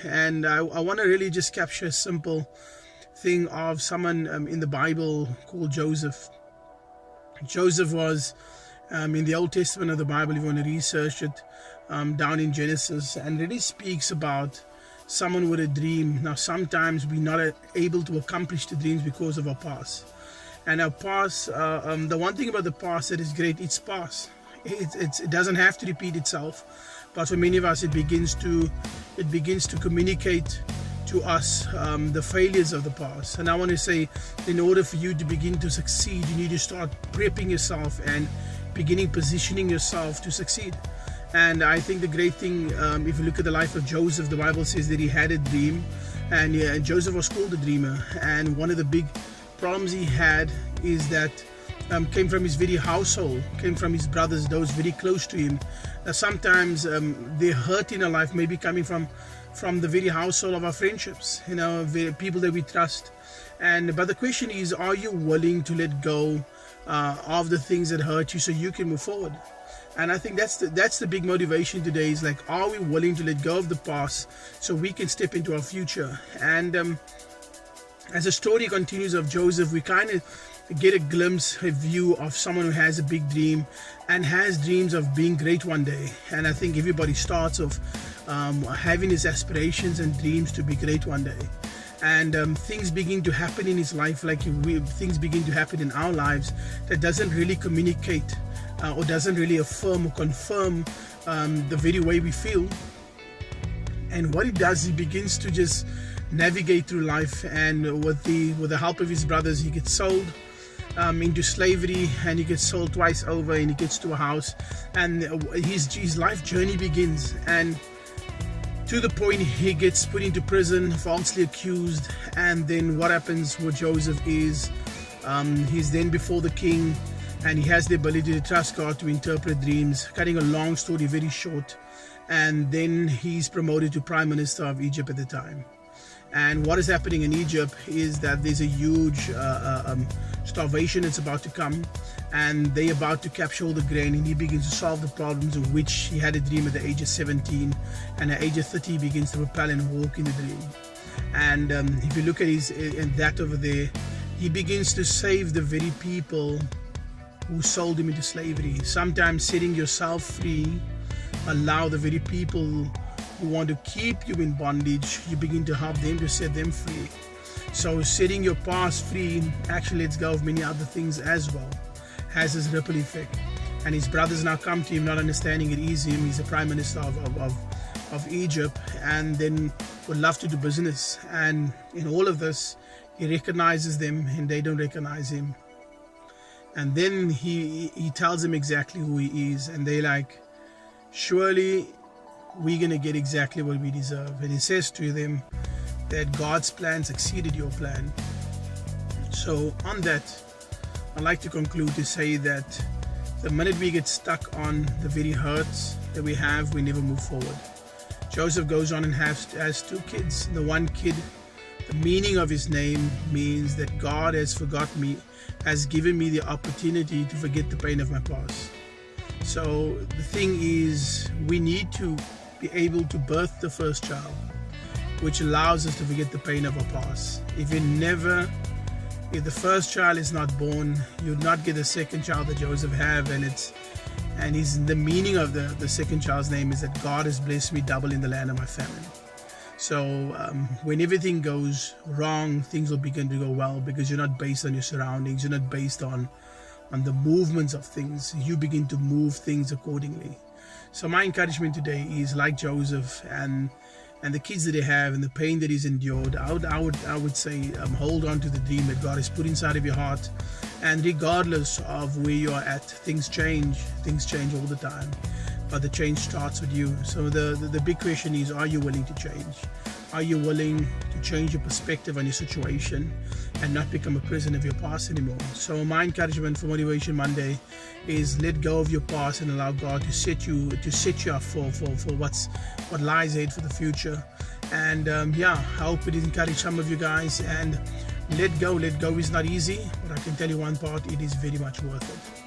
And I want to really just capture a simple thing of someone in the Bible called Joseph. Joseph was in the Old Testament of the Bible, if you want to research it, down in Genesis, and really speaks about someone with a dream. Now, sometimes we're not able to accomplish the dreams because of our past. And our past, the one thing about the past that is great, it's past. It doesn't have to repeat itself, but for many of us, it begins to communicate to us the failures of the past. And I want to say, in order for you to begin to succeed, you need to start prepping yourself and beginning positioning yourself to succeed. And I think the great thing, if you look at the life of Joseph, the Bible says that he had a dream, and Joseph was called a dreamer. And one of the big problems he had is that came from his very household, came from his brothers, those very close to him. Sometimes the hurt in our life may be coming from the very household of our friendships, the people that we trust. But the question is, are you willing to let go of the things that hurt you so you can move forward? And I think that's the big motivation today, is like, are we willing to let go of the past so we can step into our future? And as the story continues of Joseph, we kind of get a glimpse, a view of someone who has a big dream and has dreams of being great one day. And I think everybody starts off having his aspirations and dreams to be great one day. And things begin to happen in his life, like things begin to happen in our lives that doesn't really communicate or doesn't really affirm or confirm the very way we feel. And what he does, he begins to just navigate through life, and with the help of his brothers, he gets sold into slavery, and he gets sold twice over, and he gets to a house, and his life journey begins. And to the point he gets put into prison, falsely accused. And then what happens with Joseph is he's then before the king, and he has the ability to trust God to interpret dreams. Cutting a long story very short, and then he's promoted to Prime Minister of Egypt at the time. And what is happening in Egypt is that there's a huge starvation that's about to come, and they're about to capture all the grain, and he begins to solve the problems of which he had a dream at the age of 17, and at the age of 30 he begins to propel and walk in the dream. And if you look at that over there, he begins to save the very people who sold him into slavery. Sometimes setting yourself free allow the very people who want to keep you in bondage, you begin to help them to set them free. So setting your past free actually lets go of many other things as well, has this ripple effect. And his brothers now come to him, not understanding it is him. He's the Prime Minister of Egypt, and then would love to do business. And in all of this, he recognizes them and they don't recognize him. And then he tells them exactly who he is, and they're like, surely we're going to get exactly what we deserve. And he says to them that God's plan succeeded your plan. So on that, I'd like to conclude to say that the minute we get stuck on the very hurts that we have, we never move forward. Joseph goes on and has two kids. The one kid, the meaning of his name means that God has forgotten me, has given me the opportunity to forget the pain of my past. So the thing is, we need to be able to birth the first child, which allows us to forget the pain of our past. If the first child is not born, you'll not get the second child that Joseph have, and the meaning of the second child's name is that God has blessed me double in the land of my family. So when everything goes wrong, things will begin to go well, because you're not based on your surroundings, you're not based on the movements of things. You begin to move things accordingly. So my encouragement today is, like Joseph and the kids that he have and the pain that he's endured, I would say hold on to the dream that God has put inside of your heart. And regardless of where you are at, things change all the time, but the change starts with you. So the big question is, are you willing to change? Are you willing to change your perspective on your situation and not become a prisoner of your past anymore? So my encouragement for Motivation Monday is, let go of your past and allow God to set you up for what lies ahead for the future. And I hope it encouraged some of you guys. And let go is not easy, but I can tell you one part, it is very much worth it.